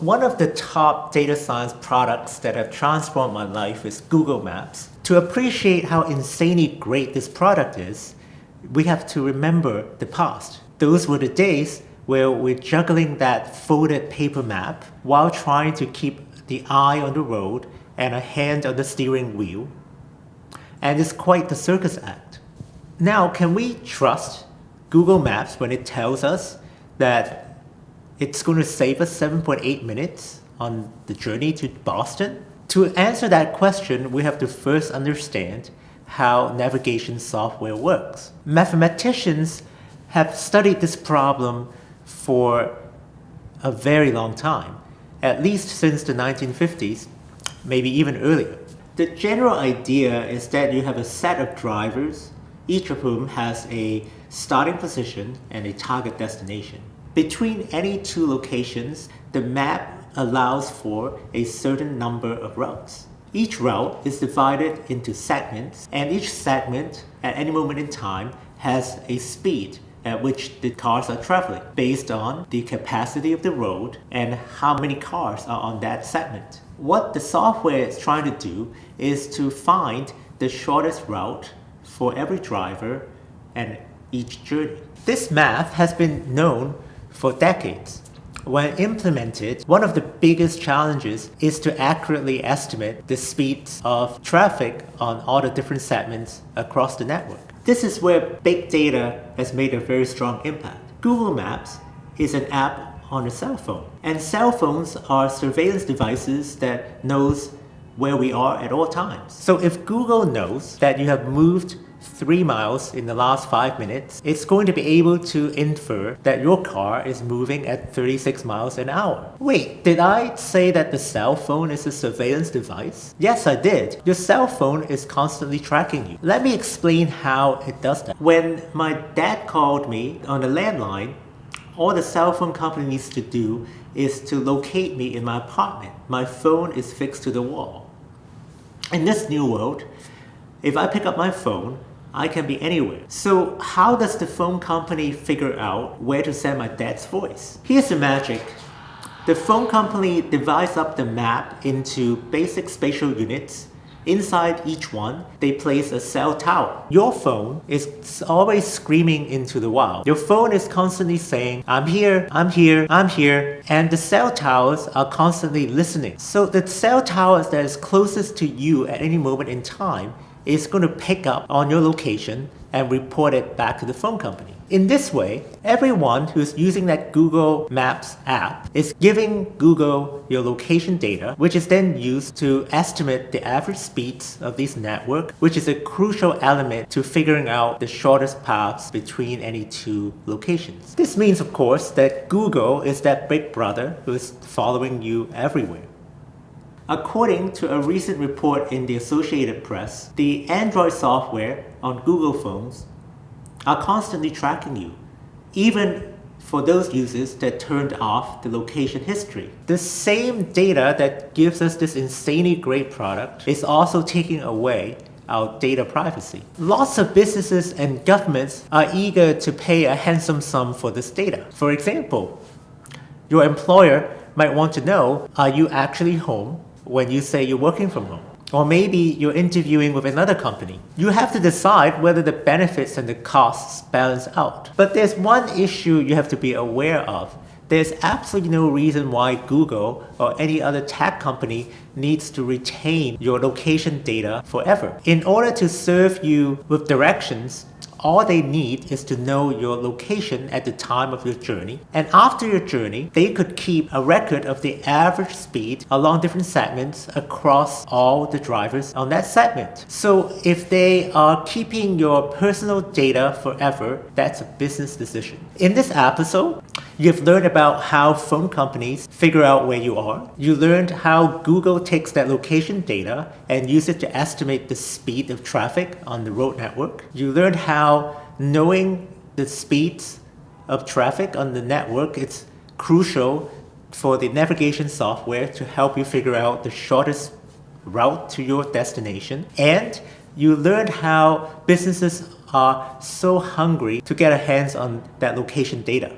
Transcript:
One of the top data science products that have transformed my life is Google Maps. To appreciate how insanely great this product is, we have to remember the past. Those were the days where we're juggling that folded paper map while trying to keep the eye on the road and a hand on the steering wheel. And it's quite the circus act. Now, can we trust Google Maps when it tells us that it's going to save us 7.8 minutes on the journey to Boston? To answer that question, we have to first understand how navigation software works. Mathematicians have studied this problem for a very long time, at least since the 1950s, maybe even earlier. The general idea is that you have a set of drivers, each of whom has a starting position and a target destination. Between any two locations, the map allows for a certain number of routes. Each route is divided into segments, and each segment at any moment in time has a speed at which the cars are traveling based on the capacity of the road and how many cars are on that segment. What the software is trying to do is to find the shortest route for every driver and each journey. This math has been known for decades. When implemented, one of the biggest challenges is to accurately estimate the speeds of traffic on all the different segments across the network. This is where big data has made a very strong impact. Google Maps is an app on a cell phone, and cell phones are surveillance devices that knows where we are at all times. So if Google knows that you have moved 3 miles in the last 5 minutes, it's going to be able to infer that your car is moving at 36 miles an hour. Wait, did I say that the cell phone is a surveillance device? Yes, I did. Your cell phone is constantly tracking you. Let me explain how it does that. When my dad called me on a landline, all the cell phone company needs to do is to locate me in my apartment. My phone is fixed to the wall. In this new world, if I pick up my phone, I can be anywhere. So how does the phone company figure out where to send my dad's voice? Here's the magic. The phone company divides up the map into basic spatial units. Inside each one, they place a cell tower. Your phone is always screaming into the wild. Your phone is constantly saying, I'm here, I'm here, I'm here. And the cell towers are constantly listening. So the cell towers that is closest to you at any moment in time is going to pick up on your location and report it back to the phone company. In this way, everyone who's using that Google Maps app is giving Google your location data, which is then used to estimate the average speeds of this network, which is a crucial element to figuring out the shortest paths between any two locations. This means, of course, that Google is that big brother who is following you everywhere. According to a recent report in the Associated Press, the Android software on Google phones are constantly tracking you, even for those users that turned off the location history. The same data that gives us this insanely great product is also taking away our data privacy. Lots of businesses and governments are eager to pay a handsome sum for this data. For example, your employer might want to know, are you actually home when you say you're working from home? Or maybe you're interviewing with another company. You have to decide whether the benefits and the costs balance out. But there's one issue you have to be aware of. There's absolutely no reason why Google or any other tech company needs to retain your location data forever. In order to serve you with directions, all they need is to know your location at the time of your journey. And after your journey, they could keep a record of the average speed along different segments across all the drivers on that segment. So if they are keeping your personal data forever, that's a business decision. In this episode, you've learned about how phone companies figure out where you are. You learned how Google takes that location data and uses it to estimate the speed of traffic on the road network. You learned how knowing the speeds of traffic on the network is crucial for the navigation software to help you figure out the shortest route to your destination. And you learned how businesses are so hungry to get a hands on that location data.